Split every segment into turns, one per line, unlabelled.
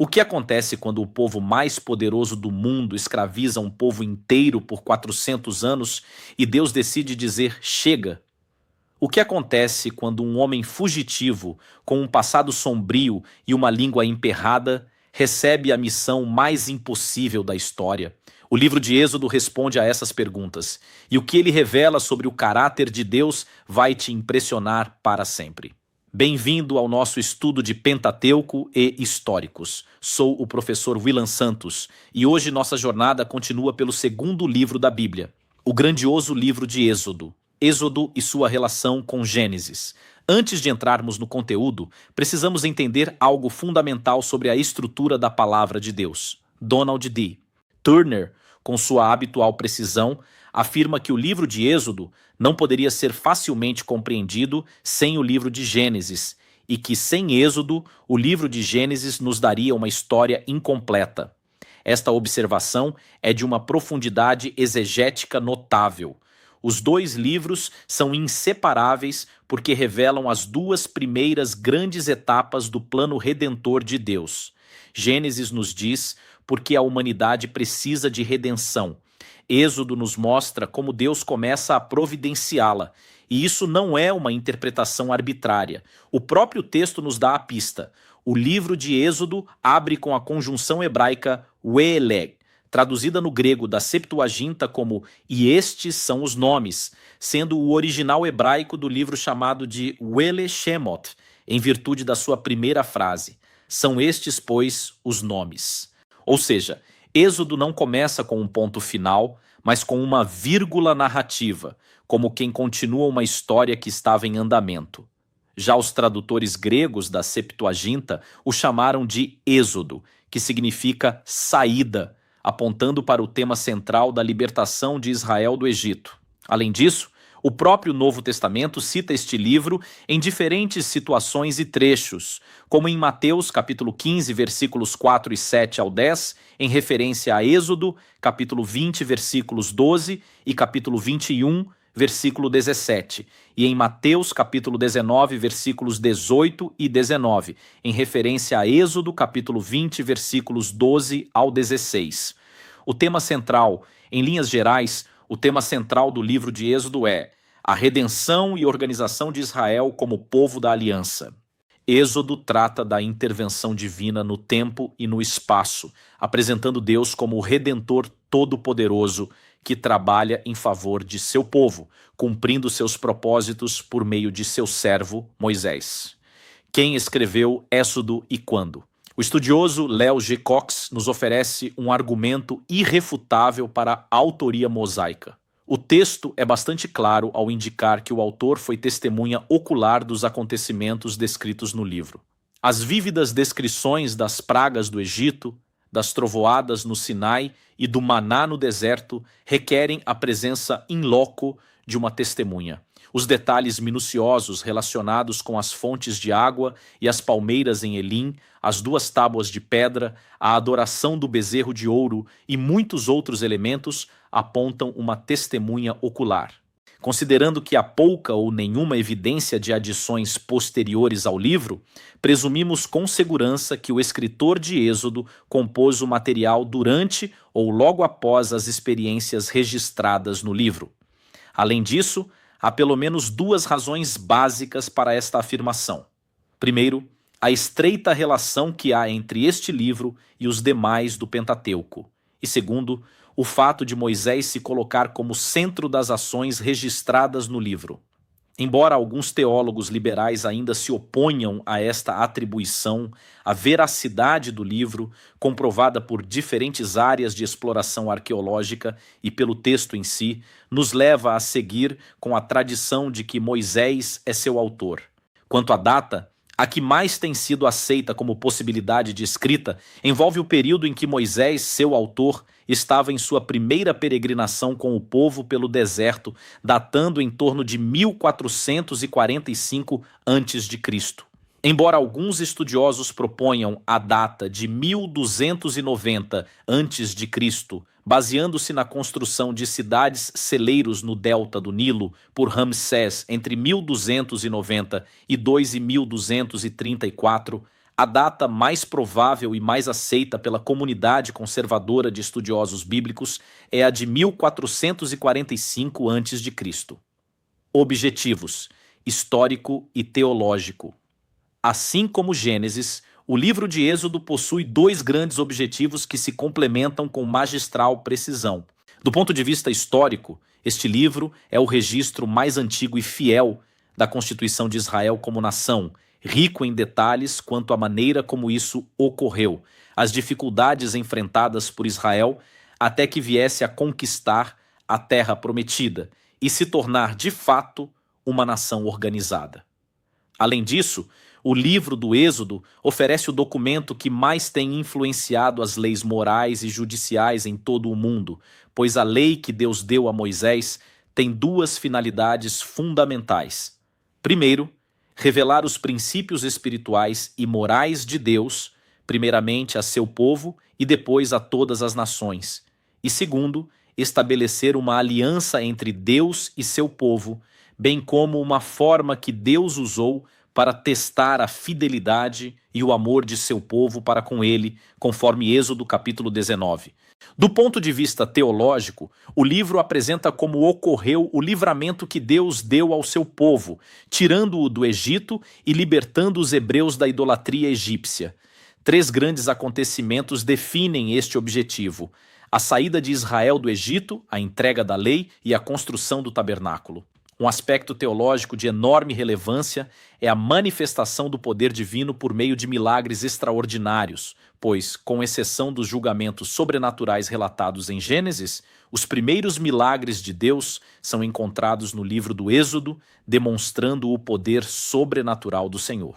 O que acontece quando o povo mais poderoso do mundo escraviza um povo inteiro por 400 anos e Deus decide dizer chega? O que acontece quando um homem fugitivo, com um passado sombrio e uma língua emperrada, recebe a missão mais impossível da história? O livro de Êxodo responde a essas perguntas, e o que ele revela sobre o caráter de Deus vai te impressionar para sempre. Bem-vindo ao nosso estudo de Pentateuco e Históricos. Sou o professor Willan Santos e hoje nossa jornada continua pelo segundo livro da Bíblia, o grandioso livro de Êxodo. Êxodo e sua relação com Gênesis. Antes de entrarmos no conteúdo, precisamos entender algo fundamental sobre a estrutura da palavra de Deus. Donald D. Turner, com sua habitual precisão, afirma que o livro de Êxodo não poderia ser facilmente compreendido sem o livro de Gênesis, e que sem Êxodo, o livro de Gênesis nos daria uma história incompleta. Esta observação é de uma profundidade exegética notável. Os dois livros são inseparáveis porque revelam as duas primeiras grandes etapas do plano redentor de Deus. Gênesis nos diz porque a humanidade precisa de redenção. Êxodo nos mostra como Deus começa a providenciá-la, e isso não é uma interpretação arbitrária. O próprio texto nos dá a pista. O livro de Êxodo abre com a conjunção hebraica Weeleg, traduzida no grego da Septuaginta como "e estes são os nomes", sendo o original hebraico do livro chamado de Wele Shemot, em virtude da sua primeira frase. São estes, pois, os nomes. Ou seja, Êxodo não começa com um ponto final, mas com uma vírgula narrativa, como quem continua uma história que estava em andamento. Já os tradutores gregos da Septuaginta o chamaram de Êxodo, que significa saída, apontando para o tema central da libertação de Israel do Egito. Além disso, o próprio Novo Testamento cita este livro em diferentes situações e trechos, como em Mateus capítulo 15, versículos 4 e 7 ao 10, em referência a Êxodo, capítulo 20, versículos 12 e capítulo 21, versículo 17, e em Mateus capítulo 19, versículos 18 e 19, em referência a Êxodo, capítulo 20, versículos 12 ao 16. O tema central, em linhas gerais, o tema central do livro de Êxodo é a redenção e organização de Israel como povo da aliança. Êxodo trata da intervenção divina no tempo e no espaço, apresentando Deus como o Redentor Todo-Poderoso que trabalha em favor de seu povo, cumprindo seus propósitos por meio de seu servo Moisés. Quem escreveu Êxodo e quando? O estudioso Leo G. Cox nos oferece um argumento irrefutável para a autoria mosaica. O texto é bastante claro ao indicar que o autor foi testemunha ocular dos acontecimentos descritos no livro. As vívidas descrições das pragas do Egito, das trovoadas no Sinai e do maná no deserto requerem a presença in loco de uma testemunha. Os detalhes minuciosos relacionados com as fontes de água e as palmeiras em Elim, as duas tábuas de pedra, a adoração do bezerro de ouro e muitos outros elementos apontam uma testemunha ocular. Considerando que há pouca ou nenhuma evidência de adições posteriores ao livro, presumimos com segurança que o escritor de Êxodo compôs o material durante ou logo após as experiências registradas no livro. Além disso, há pelo menos duas razões básicas para esta afirmação. Primeiro, a estreita relação que há entre este livro e os demais do Pentateuco. E segundo, o fato de Moisés se colocar como centro das ações registradas no livro. Embora alguns teólogos liberais ainda se oponham a esta atribuição, a veracidade do livro, comprovada por diferentes áreas de exploração arqueológica e pelo texto em si, nos leva a seguir com a tradição de que Moisés é seu autor. Quanto à data, a que mais tem sido aceita como possibilidade de escrita envolve o período em que Moisés, seu autor, estava em sua primeira peregrinação com o povo pelo deserto, datando em torno de 1445 a.C. Embora alguns estudiosos proponham a data de 1290 a.C., baseando-se na construção de cidades celeiros no delta do Nilo por Ramsés entre 1292 e 1234, A data mais provável e mais aceita pela comunidade conservadora de estudiosos bíblicos é a de 1445 a.C. Objetivos: histórico e teológico. Assim como Gênesis, o livro de Êxodo possui dois grandes objetivos que se complementam com magistral precisão. Do ponto de vista histórico, este livro é o registro mais antigo e fiel da constituição de Israel como nação, rico em detalhes quanto à maneira como isso ocorreu, as dificuldades enfrentadas por Israel até que viesse a conquistar a terra prometida e se tornar de fato uma nação organizada. Além disso, o livro do Êxodo oferece o documento que mais tem influenciado as leis morais e judiciais em todo o mundo, pois a lei que Deus deu a Moisés tem duas finalidades fundamentais. Primeiro, revelar os princípios espirituais e morais de Deus, primeiramente a seu povo e depois a todas as nações. E segundo, estabelecer uma aliança entre Deus e seu povo, bem como uma forma que Deus usou para testar a fidelidade e o amor de seu povo para com ele, conforme Êxodo capítulo 19. Do ponto de vista teológico, o livro apresenta como ocorreu o livramento que Deus deu ao seu povo, tirando-o do Egito e libertando os hebreus da idolatria egípcia. Três grandes acontecimentos definem este objetivo: a saída de Israel do Egito, a entrega da lei e a construção do tabernáculo. Um aspecto teológico de enorme relevância é a manifestação do poder divino por meio de milagres extraordinários, pois, com exceção dos julgamentos sobrenaturais relatados em Gênesis, os primeiros milagres de Deus são encontrados no livro do Êxodo, demonstrando o poder sobrenatural do Senhor.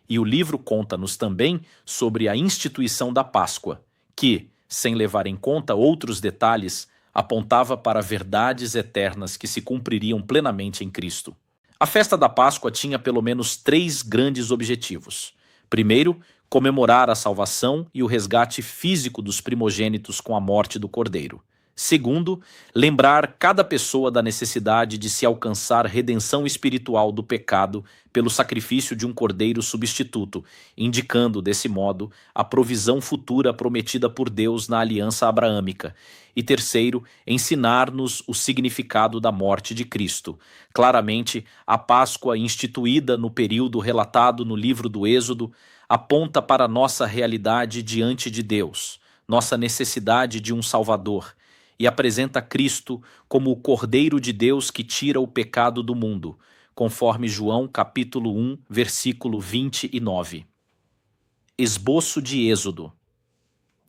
E o livro conta-nos também sobre a instituição da Páscoa, que, sem levar em conta outros detalhes, apontava para verdades eternas que se cumpririam plenamente em Cristo. A festa da Páscoa tinha pelo menos três grandes objetivos. Primeiro, comemorar a salvação e o resgate físico dos primogênitos com a morte do Cordeiro. Segundo, lembrar cada pessoa da necessidade de se alcançar redenção espiritual do pecado pelo sacrifício de um cordeiro substituto, indicando, desse modo, a provisão futura prometida por Deus na aliança abraâmica. E terceiro, ensinar-nos o significado da morte de Cristo. Claramente, a Páscoa instituída no período relatado no livro do Êxodo aponta para a nossa realidade diante de Deus, nossa necessidade de um Salvador, e apresenta Cristo como o Cordeiro de Deus que tira o pecado do mundo, conforme João capítulo 1, versículo 29. Esboço de Êxodo.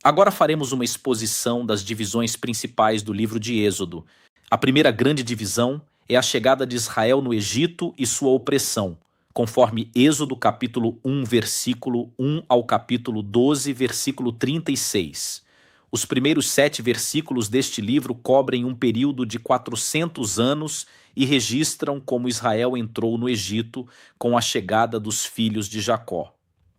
Agora faremos uma exposição das divisões principais do livro de Êxodo. A primeira grande divisão é a chegada de Israel no Egito e sua opressão, conforme Êxodo capítulo 1, versículo 1 ao capítulo 12, versículo 36. Os primeiros 7 versículos deste livro cobrem um período de 400 anos e registram como Israel entrou no Egito com a chegada dos filhos de Jacó.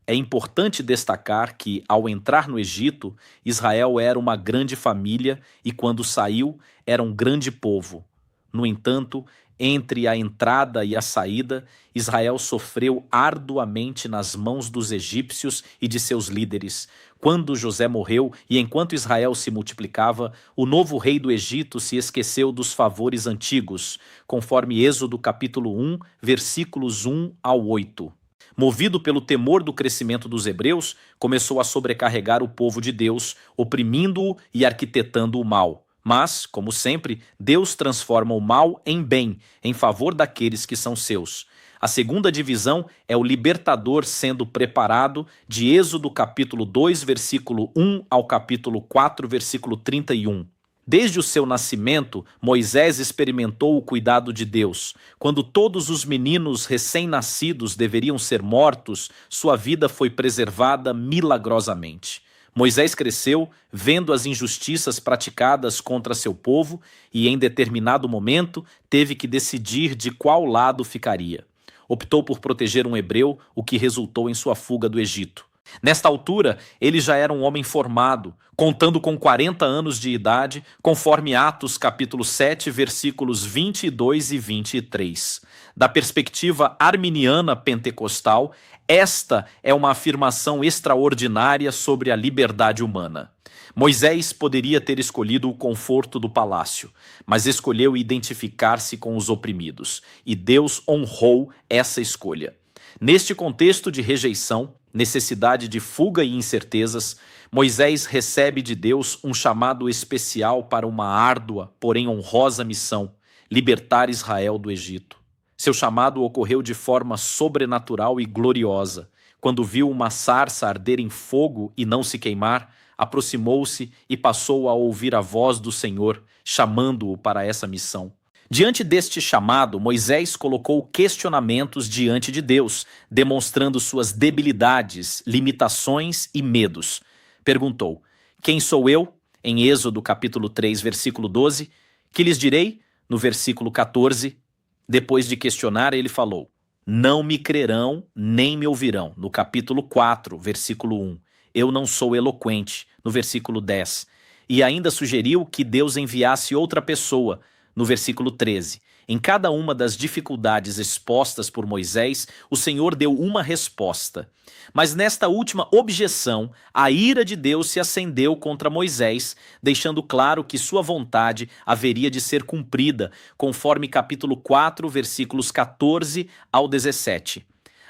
É importante destacar que, ao entrar no Egito, Israel era uma grande família e, quando saiu, era um grande povo. No entanto, entre a entrada e a saída, Israel sofreu arduamente nas mãos dos egípcios e de seus líderes. Quando José morreu e enquanto Israel se multiplicava, o novo rei do Egito se esqueceu dos favores antigos, conforme Êxodo capítulo 1, versículos 1 ao 8. Movido pelo temor do crescimento dos hebreus, começou a sobrecarregar o povo de Deus, oprimindo-o e arquitetando o mal. Mas, como sempre, Deus transforma o mal em bem, em favor daqueles que são seus. A segunda divisão é o libertador sendo preparado, de Êxodo capítulo 2, versículo 1 ao capítulo 4, versículo 31. Desde o seu nascimento, Moisés experimentou o cuidado de Deus. Quando todos os meninos recém-nascidos deveriam ser mortos, sua vida foi preservada milagrosamente. Moisés cresceu vendo as injustiças praticadas contra seu povo e, em determinado momento, teve que decidir de qual lado ficaria. Optou por proteger um hebreu, o que resultou em sua fuga do Egito. Nesta altura, ele já era um homem formado, contando com 40 anos de idade, conforme Atos capítulo 7, versículos 22 e 23. Da perspectiva arminiana pentecostal, Esta é uma afirmação extraordinária sobre a liberdade humana. Moisés poderia ter escolhido o conforto do palácio, mas escolheu identificar-se com os oprimidos, e Deus honrou essa escolha. Neste contexto de rejeição, necessidade de fuga e incertezas, Moisés recebe de Deus um chamado especial para uma árdua, porém honrosa missão: libertar Israel do Egito. Seu chamado ocorreu de forma sobrenatural e gloriosa. Quando viu uma sarça arder em fogo e não se queimar, aproximou-se e passou a ouvir a voz do Senhor, chamando-o para essa missão. Diante deste chamado, Moisés colocou questionamentos diante de Deus, demonstrando suas debilidades, limitações e medos. Perguntou: quem sou eu? Em Êxodo capítulo 3, versículo 12. Que lhes direi? No versículo 14. Depois de questionar, ele falou: não me crerão nem me ouvirão. No capítulo 4, versículo 1. Eu não sou eloquente. No versículo 10. E ainda sugeriu que Deus enviasse outra pessoa. No versículo 13. Em cada uma das dificuldades expostas por Moisés, o Senhor deu uma resposta. Mas nesta última objeção, a ira de Deus se acendeu contra Moisés, deixando claro que sua vontade haveria de ser cumprida, conforme capítulo 4, versículos 14 ao 17.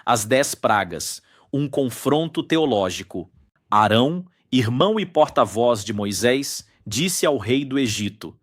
As 10 pragas, um confronto teológico. Arão, irmão e porta-voz de Moisés, disse ao rei do Egito: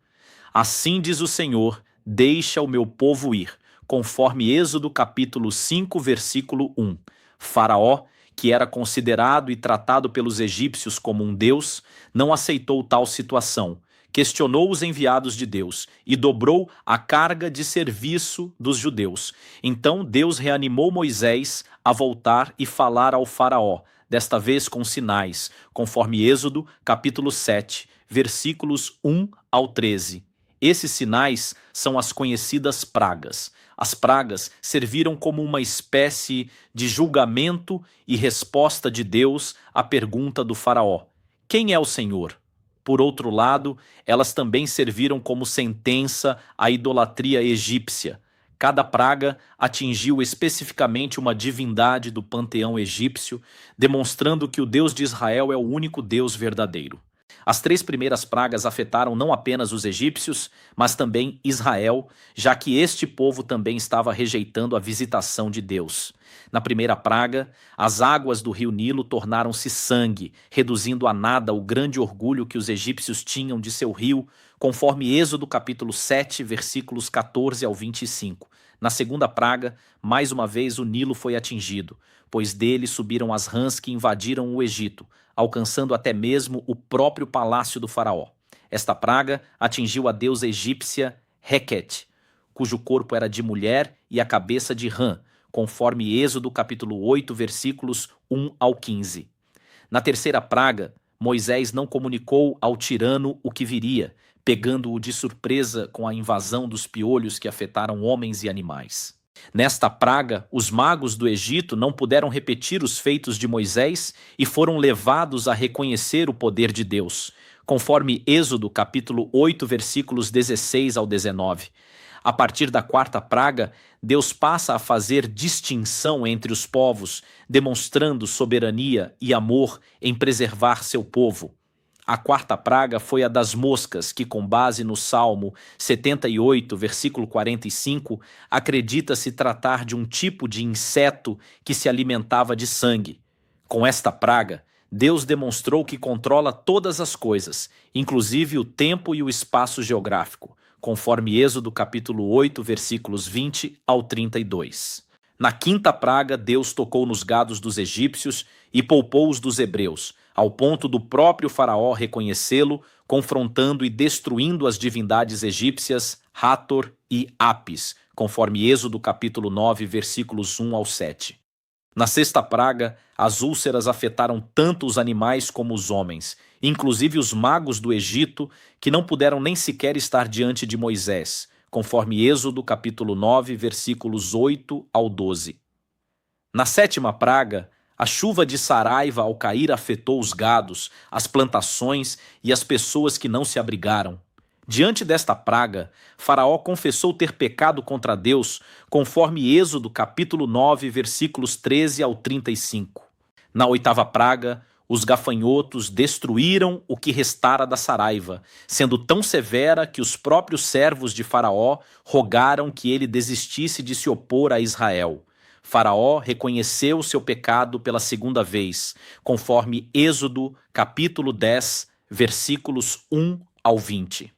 assim diz o Senhor, deixa o meu povo ir, conforme Êxodo capítulo 5, versículo 1. Faraó, que era considerado e tratado pelos egípcios como um deus, não aceitou tal situação, questionou os enviados de Deus e dobrou a carga de serviço dos judeus. Então Deus reanimou Moisés a voltar e falar ao Faraó, desta vez com sinais, conforme Êxodo capítulo 7, versículos 1 ao 13. Esses sinais são as conhecidas pragas. As pragas serviram como uma espécie de julgamento e resposta de Deus à pergunta do faraó: quem é o Senhor? Por outro lado, elas também serviram como sentença à idolatria egípcia. Cada praga atingiu especificamente uma divindade do panteão egípcio, demonstrando que o Deus de Israel é o único Deus verdadeiro. As 3 primeiras pragas afetaram não apenas os egípcios, mas também Israel, já que este povo também estava rejeitando a visitação de Deus. Na primeira praga, as águas do rio Nilo tornaram-se sangue, reduzindo a nada o grande orgulho que os egípcios tinham de seu rio, conforme Êxodo capítulo 7, versículos 14 ao 25. Na segunda praga, mais uma vez o Nilo foi atingido, pois dele subiram as rãs que invadiram o Egito, alcançando até mesmo o próprio palácio do faraó. Esta praga atingiu a deusa egípcia Heket, cujo corpo era de mulher e a cabeça de rã, conforme Êxodo capítulo 8, versículos 1 ao 15. Na terceira praga, Moisés não comunicou ao tirano o que viria, pegando-o de surpresa com a invasão dos piolhos que afetaram homens e animais. Nesta praga, os magos do Egito não puderam repetir os feitos de Moisés e foram levados a reconhecer o poder de Deus, conforme Êxodo capítulo 8, versículos 16 ao 19. A partir da quarta praga, Deus passa a fazer distinção entre os povos, demonstrando soberania e amor em preservar seu povo. A quarta praga foi a das moscas, que, com base no Salmo 78, versículo 45, acredita-se tratar de um tipo de inseto que se alimentava de sangue. Com esta praga, Deus demonstrou que controla todas as coisas, inclusive o tempo e o espaço geográfico, conforme Êxodo capítulo 8, versículos 20 ao 32. Na quinta praga, Deus tocou nos gados dos egípcios e poupou os dos hebreus, ao ponto do próprio faraó reconhecê-lo, confrontando e destruindo as divindades egípcias Hathor e Apis, conforme Êxodo capítulo 9, versículos 1 ao 7. Na sexta praga, as úlceras afetaram tanto os animais como os homens, inclusive os magos do Egito, que não puderam nem sequer estar diante de Moisés, conforme Êxodo capítulo 9, versículos 8 ao 12. Na sétima praga, a chuva de Saraiva ao cair afetou os gados, as plantações e as pessoas que não se abrigaram. Diante desta praga, Faraó confessou ter pecado contra Deus, conforme Êxodo capítulo 9, versículos 13 ao 35. Na oitava praga, os gafanhotos destruíram o que restara da saraiva, sendo tão severa que os próprios servos de Faraó rogaram que ele desistisse de se opor a Israel. Faraó reconheceu seu pecado pela segunda vez, conforme Êxodo capítulo 10, versículos 1 ao 20.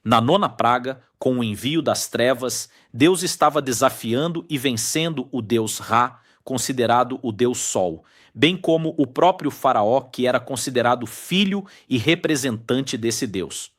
Na nona praga, com o envio das trevas, Deus estava desafiando e vencendo o deus Ra, considerado o deus Sol, bem como o próprio Faraó, que era considerado filho e representante desse deus.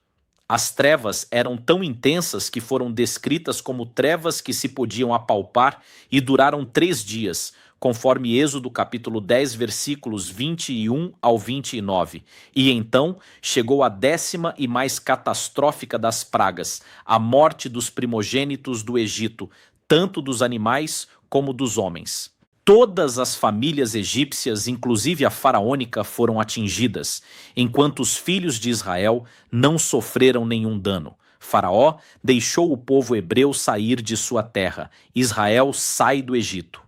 As trevas eram tão intensas que foram descritas como trevas que se podiam apalpar e duraram 3 dias, conforme Êxodo capítulo 10, versículos 21 ao 29. E então chegou a 10ª e mais catastrófica das pragas, a morte dos primogênitos do Egito, tanto dos animais como dos homens. Todas as famílias egípcias, inclusive a faraônica, foram atingidas, enquanto os filhos de Israel não sofreram nenhum dano. Faraó deixou o povo hebreu sair de sua terra. Israel sai do Egito.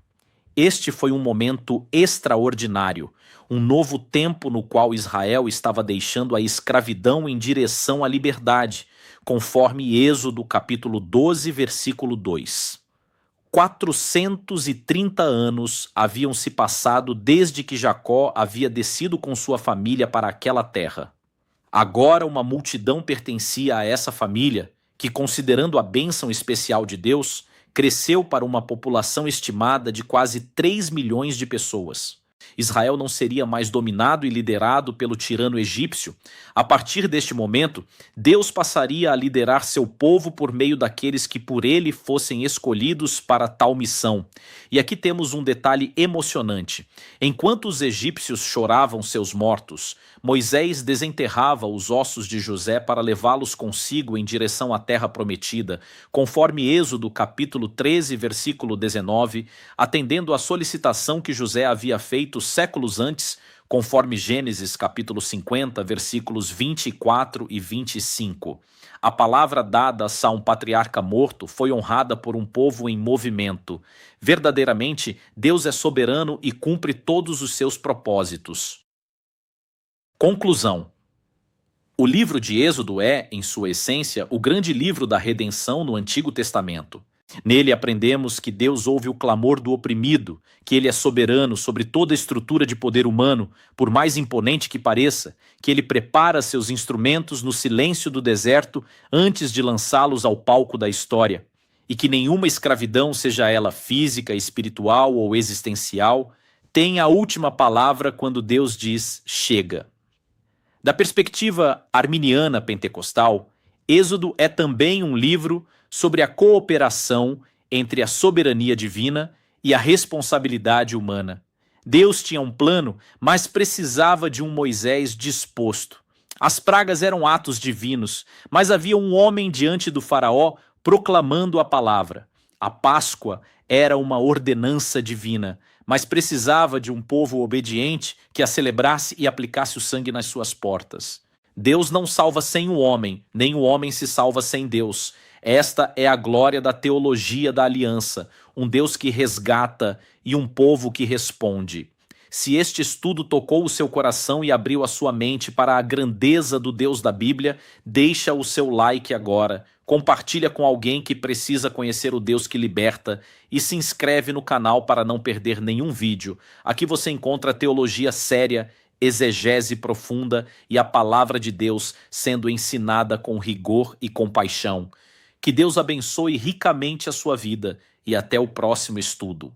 Este foi um momento extraordinário, um novo tempo no qual Israel estava deixando a escravidão em direção à liberdade, conforme Êxodo capítulo 12, versículo 2. 430 anos haviam se passado desde que Jacó havia descido com sua família para aquela terra. Agora uma multidão pertencia a essa família que, considerando a bênção especial de Deus, cresceu para uma população estimada de quase 3 milhões de pessoas. Israel não seria mais dominado e liderado pelo tirano egípcio. A partir deste momento, Deus passaria a liderar seu povo por meio daqueles que por ele fossem escolhidos para tal missão. E aqui temos um detalhe emocionante. Enquanto os egípcios choravam seus mortos, Moisés desenterrava os ossos de José para levá-los consigo em direção à terra prometida, conforme Êxodo capítulo 13, versículo 19, atendendo à solicitação que José havia feito séculos antes, conforme Gênesis capítulo 50, versículos 24 e 25. A palavra dada a um patriarca morto foi honrada por um povo em movimento. Verdadeiramente, Deus é soberano e cumpre todos os seus propósitos. Conclusão. O livro de Êxodo é, em sua essência, o grande livro da redenção no Antigo Testamento. Nele aprendemos que Deus ouve o clamor do oprimido, que ele é soberano sobre toda a estrutura de poder humano, por mais imponente que pareça, que ele prepara seus instrumentos no silêncio do deserto antes de lançá-los ao palco da história, e que nenhuma escravidão, seja ela física, espiritual ou existencial, tem a última palavra quando Deus diz chega. Da perspectiva arminiana pentecostal, Êxodo é também um livro sobre a cooperação entre a soberania divina e a responsabilidade humana. Deus tinha um plano, mas precisava de um Moisés disposto. As pragas eram atos divinos, mas havia um homem diante do faraó proclamando a palavra. A Páscoa era uma ordenança divina, mas precisava de um povo obediente que a celebrasse e aplicasse o sangue nas suas portas. Deus não salva sem o homem, nem o homem se salva sem Deus. Esta é a glória da teologia da aliança, um Deus que resgata e um povo que responde. Se este estudo tocou o seu coração e abriu a sua mente para a grandeza do Deus da Bíblia, deixa o seu like agora, compartilha com alguém que precisa conhecer o Deus que liberta e se inscreve no canal para não perder nenhum vídeo. Aqui você encontra teologia séria, exegese profunda e a palavra de Deus sendo ensinada com rigor e compaixão. Que Deus abençoe ricamente a sua vida e até o próximo estudo.